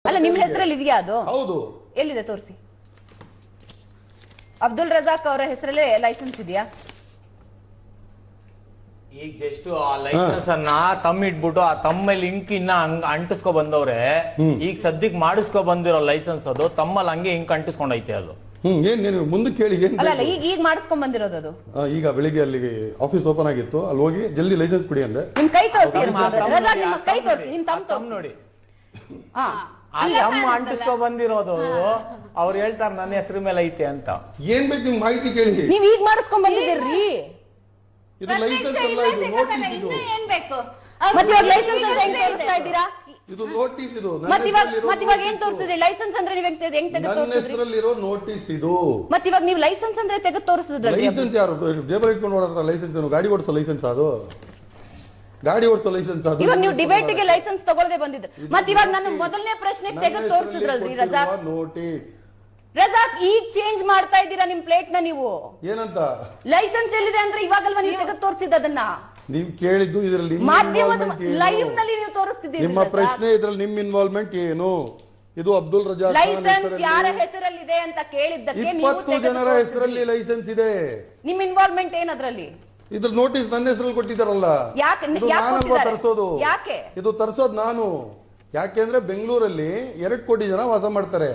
ಅಲ್ಲ ನಿಮ್ಮ ಹೆಸರಲ್ಲಿ ಇದೆಯಾ ಅದು? ಹೌದು. ಎಲ್ಲಿದೆ ತೋರಿಸಿ. ಅಬ್ದುಲ್ ರಜಾಕ್ ಅವರ ಹೆಸರಲ್ಲೇ ಲೈಸೆನ್ಸ್ ಇದೆಯಾ? ಈಗ ಜಸ್ಟ್ ಆ ಲೈಸೆನ್ಸ್ ಅನ್ನ ಇಟ್ಬಿಟ್ಟು ಆ ತಮ್ಮಲ್ಲಿ ಇಂಕ್ ಇನ್ನ ಅಂಟಿಸ್ಕೊ ಬಂದವ್ರೆ. ಈಗ ಸದ್ಯಕ್ಕೆ ಮಾಡಿಸ್ಕೊ ಬಂದಿರೋ ಲೈಸೆನ್ಸ್ ಅದು ತಮ್ಮಲ್ಲಿ ಹಂಗೆ ಇಂಕ್ ಅಂಟಿಸ್ಕೊಂಡೈತೆ ಅದು. ಏನ್ ನೀವು ಮುಂದೆ ಕೇಳಿ. ಅಲ್ಲ ಈಗ ಮಾಡಿಸ್ಕೊಂಡ್ ಬಂದಿರೋದು ಅದು. ಈಗ ಬೆಳಿಗ್ಗೆ ಅಲ್ಲಿ ಆಫೀಸ್ ಓಪನ್ ಆಗಿತ್ತು, ಅಲ್ಲಿ ಹೋಗಿ ಜಲ್ದಿ ಲೈಸೆನ್ಸ್ ಕೊಡಿ ಅಂದೆ. ನಿಮ್ ಕೈ ತೋರಿಸಿ, ಕೈ ತೋರಿಸಿ, ನಿಮ್ ತಮ್ಮ ನೋಡಿ. ಅಲ್ಲಿ ಅಮ್ಮ ಅಂಟಿಸ್ಕೊ ಬಂದಿರೋದು ಅವ್ರು ಹೇಳ್ತಾರ ನನ್ನ ಹೆಸರು ಮೇಲೆ ಐತೆ ಅಂತ. ಏನ್ ಬೇಕು ನಿಮ್ ಮಾಹಿತಿ ಕೇಳಿ. ನೀವ್ ಈಗ ಮಾಡಿಸ್ಕೊಂಡ್ ಬಂದಿದ್ದೀರಿ. ಇದು ಲೈಸೆನ್ಸ್ ಅಲ್ಲ, ಇದು ನೋಟಿಸ್. ಇದು ಏನ್ ಬೇಕು? ಮತ್ತೆ ಇವಾಗ ಲೈಸೆನ್ಸ್ ಅಂದ್ರೆ ಹೆಂಗ್ ತೋರಿಸ್ತಾ ಇದ್ದೀರಾ? ಇದು ನೋಟಿಸ್. ಇದು ಮತ್ತೆ ಇವಾಗ ಏನ್ ತೋರಿಸಿದ್ರಿ? ಲೈಸೆನ್ಸ್ ಅಂದ್ರೆ ನೀವ್ ಹೆಂಗ್ ತೆಗೆದು ನನ್ನ ಹೆಸರಲ್ಲಿರೋ ನೋಟಿಸ್ ಇದು. ಮತ್ತೆ ಇವಾಗ ನೀವು ಲೈಸೆನ್ಸ್ ಅಂದ್ರೆ ತೆಗೆದು ತೋರಿಸಿದ್ರಿ. ಲೈಸೆನ್ಸ್ ಯಾರು ಜೇಬಲ್ ಇಟ್ಕೊಂಡು ಓಡಾಡ್ತಾರೆ? ಲೈಸೆನ್ಸ್ ಗಾಡಿ ಓಡಿಸೋ ಲೈಸೆನ್ಸ್ ಅದು? ಗಾಡಿ ಓಡಿಸೋ ಲೈಸೆನ್ಸ್ ಅದು? ಇವಾಗ ನೀವು ಡಿಬೇಟ್ ಗೆ ಲೈಸೆನ್ಸ್ ತಗೊಳ್ಳದೆ ಬಂದಿದ್ರು. ಮತ್ತೆ ಇವಾಗ ನನ್ನ ಮೊದಲನೇ ಪ್ರಶ್ನೆ ತೆಗೆದು ತೋರಿಸಿದ್ರಲ್ರಿ ರಜಾಕ್. ನೋಟಿಸ್ ರಜಾಕ್ ಈಗ ಚೇಂಜ್ ಮಾಡ್ತಾ ಇದ್ದೀರಾ ನಿಮ್ ಪ್ಲೇಟ್ ನ ನೀವು. ಏನಂತ? ಲೈಸೆನ್ಸ್ ಎಲ್ಲಿದೆ ಅಂದ್ರೆ ಇವಾಗಲ್ವಾ ನೀವು ತೆಗೆದು ತೋರಿಸಿದ ಅದನ್ನ? ನೀವು ಕೇಳಿದ್ದು ಇದರಲ್ಲಿ ಮಾಧ್ಯಮದ ಲೈವ್ ನಲ್ಲಿ ನೀವು ತೋರಿಸ್ತಿದ್ದೀರಿ. ನಿಮ್ಮ ಪ್ರಶ್ನೆ ಇದ್ರಲ್ಲಿ ನಿಮ್ ಇನ್ವಾಲ್ವ್ಮೆಂಟ್ ಏನು? ಇದು ಅಬ್ದುಲ್ ರಜಾಕ್ ಲೈಸೆನ್ಸ್ ಯಾರ ಹೆಸರಲ್ಲಿದೆ ಅಂತ ಕೇಳಿದ್ದಕ್ಕೆ 20 ಜನರ ಹೆಸರಲ್ಲಿ ಲೈಸೆನ್ಸ್ ಇದೆ. ನಿಮ್ ಇನ್ವಾಲ್ವ್ಮೆಂಟ್ ಏನ್ ಅದ್ರಲ್ಲಿ? ಇದ್ರ ನೋಟಿಸ್ ನನ್ನ ಹೆಸರಲ್ಲಿ ಕೊಟ್ಟಿದ್ದಾರಲ್ಲ. ನಾನಲ್ವಾ ತರಿಸೋದು? ಯಾಕೆ ಇದು ತರಿಸೋದು ನಾನು? ಯಾಕೆಂದ್ರೆ ಬೆಂಗಳೂರಲ್ಲಿ 2 ಕೋಟಿ ಜನ ವಾಸ ಮಾಡ್ತಾರೆ.